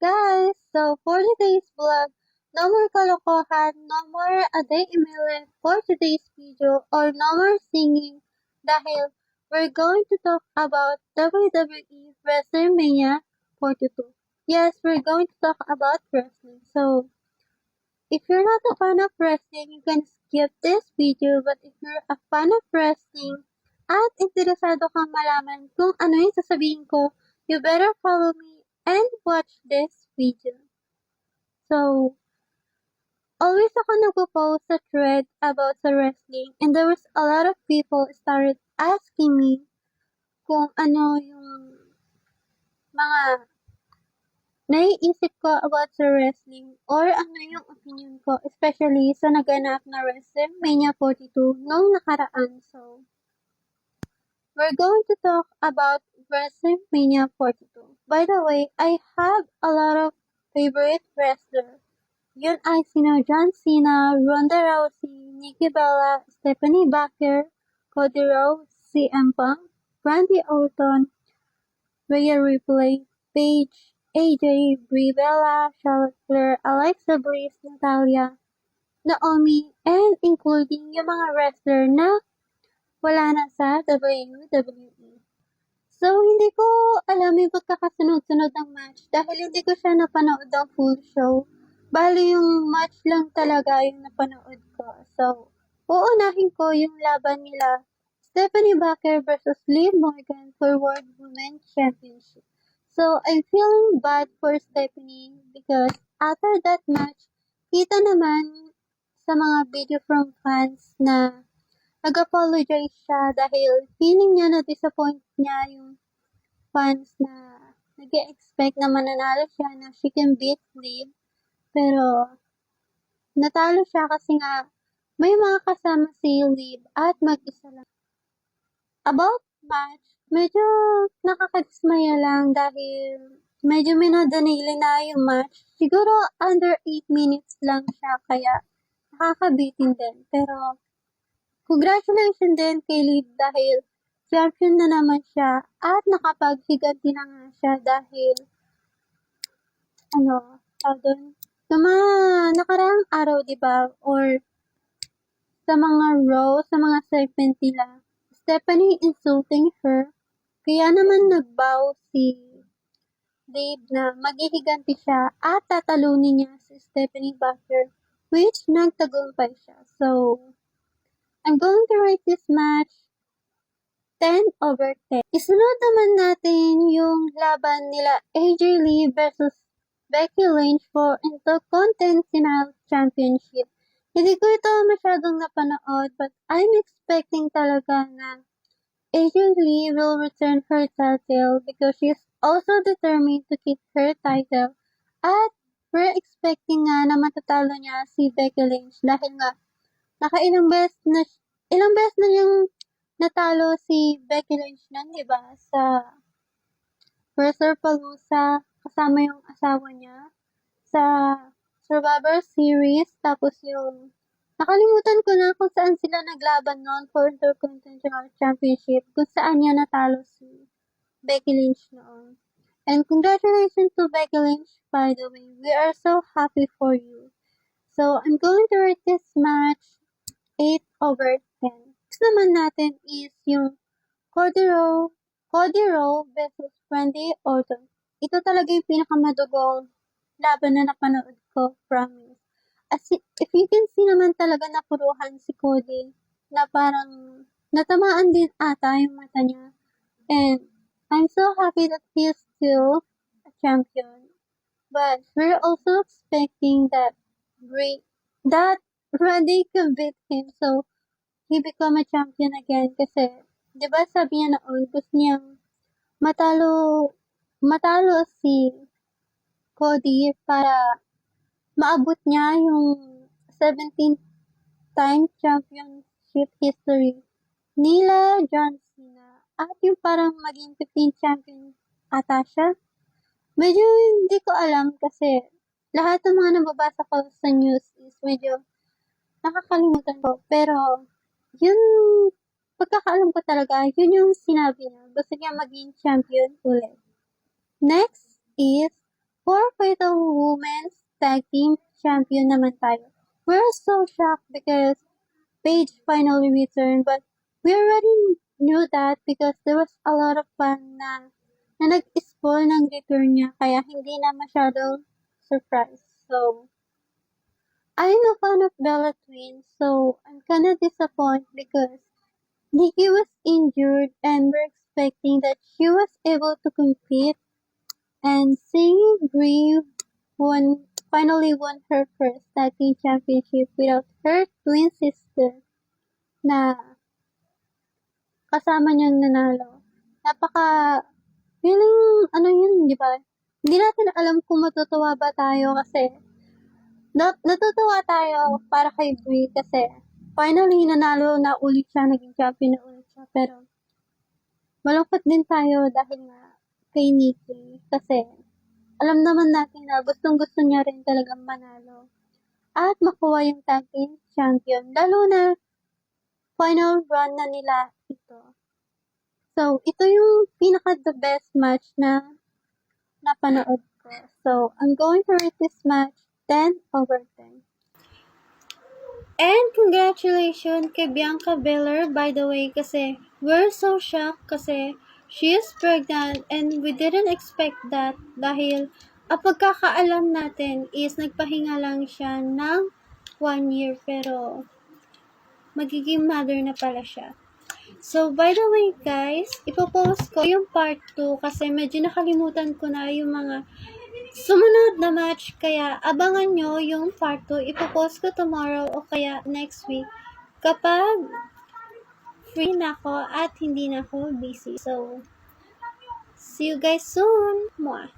guys! So for today's vlog, no more kalokohan, no more a day email for today's video, or no more singing dahil we're going to talk about WWE WrestleMania 42. Yes, we're going to talk about wrestling. So if you're not a fan of wrestling, you can skip this video, but if you're a fan of wrestling at interesado kang malaman kung ano yung sasabihin ko, you better follow me and watch this video. So, always ako nagpo-post sa thread about sa wrestling, and there was a lot of people started asking me kung ano yung mga naiisip ko about sa wrestling or ano yung opinion ko, especially sa naganap na WrestleMania 42 nung nakaraan. So, we're going to talk about WrestleMania 42. By the way, I have a lot of favorite wrestlers. Yun ay sina John Cena, Ronda Rousey, Nikki Bella, Stephanie Baker, Cody Rhodes, CM Punk, Randy Orton, Rhea Ripley, Paige, AJ, Brie Bella, Charlotte Flair, Alexa Bliss, Natalia, Naomi, and including yung mga wrestler na wala na sa WWE. So, hindi ko alam yung pagkakasunod-sunod ng match dahil hindi ko siya napanood ang full show. Bali yung match lang talaga yung napanood ko. So, uunahin ko yung laban nila Stephanie Baker versus Liv Morgan for World Women's Championship. So, I'm feeling bad for Stephanie because after that match, kita naman sa mga video from fans na nag-apologize siya dahil feeling niya na disappoint niya yung fans na nag-expect na mananalo siya na she can beat Liv. Pero, natalo siya kasi nga may mga kasama si Liv at mag-isa lang. About match, medyo nakakadismaya lang dahil medyo minadanili na yung match. Siguro under 8 minutes lang siya kaya nakakabitin din. Pero congratulations din kay Liv dahil champion na naman siya at nakapaghiganti na nga siya dahil sa mga nakaraang araw, diba? Or sa mga Raw, sa mga segment nila, Stephanie insulting her. Kaya naman nagbow si Liv na maghihiganti siya at tatalunin niya si Stephanie Baker, which nagtagumpay siya. So, I'm going to rate this match 10/10. Isunod naman natin yung laban nila AJ Lee versus Becky Lynch for Intercontinental Championship. Hindi ko ito masyadong napanood, but I'm expecting talaga na AJ Lee will return her title because she's also determined to keep her title. At we're expecting nga na matatalo niya si Becky Lynch dahil nga ilang beses na niyang natalo si Becky Lynch nun, di ba? Sa WrestlePalooza, kasama yung asawa niya. Sa Survivor Series, tapos yung nakalimutan ko na kung saan sila naglaban noon for Intercontinental Championship, kung saan niya natalo si Becky Lynch noon. And congratulations to Becky Lynch, by the way. We are so happy for you. So, I'm going to rate this match 8/10. Next naman natin is yung Cody Rhodes versus Randy Orton. Ito talaga yung pinakamadugong laban na napanood ko, promise. If you can see naman talaga napuruhan si Cody na parang natamaan din ata yung mata niya. And I'm so happy that he is still a champion. But we're also expecting that Randy can beat him so he become a champion again kasi di ba sabi niya noon gusto niyang matalo si Cody para maabot niya yung 17th time championship history nila John Cena at yung parang maging 15th champion ata siya. Medyo hindi ko alam kasi lahat ng mga nababasa ko sa news is medyo nakakalimutan ko. Pero yun, pagkakaalam ko talaga, yun yung sinabi niya. Gusto niya maging champion ulit. Next is For Fatal Women's Tag Team Champion naman tayo. We're so shocked because Paige finally returned, but we already knew that because there was a lot of fan na nag-spoil ng return niya, kaya hindi na masyadong surprise. So, I'm a fan of Bella Twin, so I'm kinda disappointed because Nikki was injured and we're expecting that she was able to compete, and seeing Brie finally won her first tag team championship without her twin sister na kasama niyang nanalo. Feeling, ano yun, di ba? Hindi natin alam kung matutuwa ba tayo kasi natutuwa tayo para kay Brie kasi finally nanalo na ulit siya, naging champion na ulit siya. Pero malungkot din tayo dahil nga kay Nikki kasi alam naman natin na gustong-gusto niya rin talagang manalo at makuha yung tag team champion, lalo na final run na nila ito. So, ito yung pinaka-the best match na napanood ko. So, I'm going to rate this match 10/10. And congratulations kay Bianca Belair, by the way, kasi we're so shocked kasi she is pregnant and we didn't expect that dahil ang pagkakaalam natin is nagpahinga lang siya ng 1 year pero magiging mother na pala siya. So, by the way guys, ipopost ko yung part 2 kasi medyo nakalimutan ko na yung mga sumunod na match, kaya abangan nyo yung part 2. Ipopost ko tomorrow o kaya next week kapag free na ako at hindi na ako busy. So, see you guys soon! Mwah!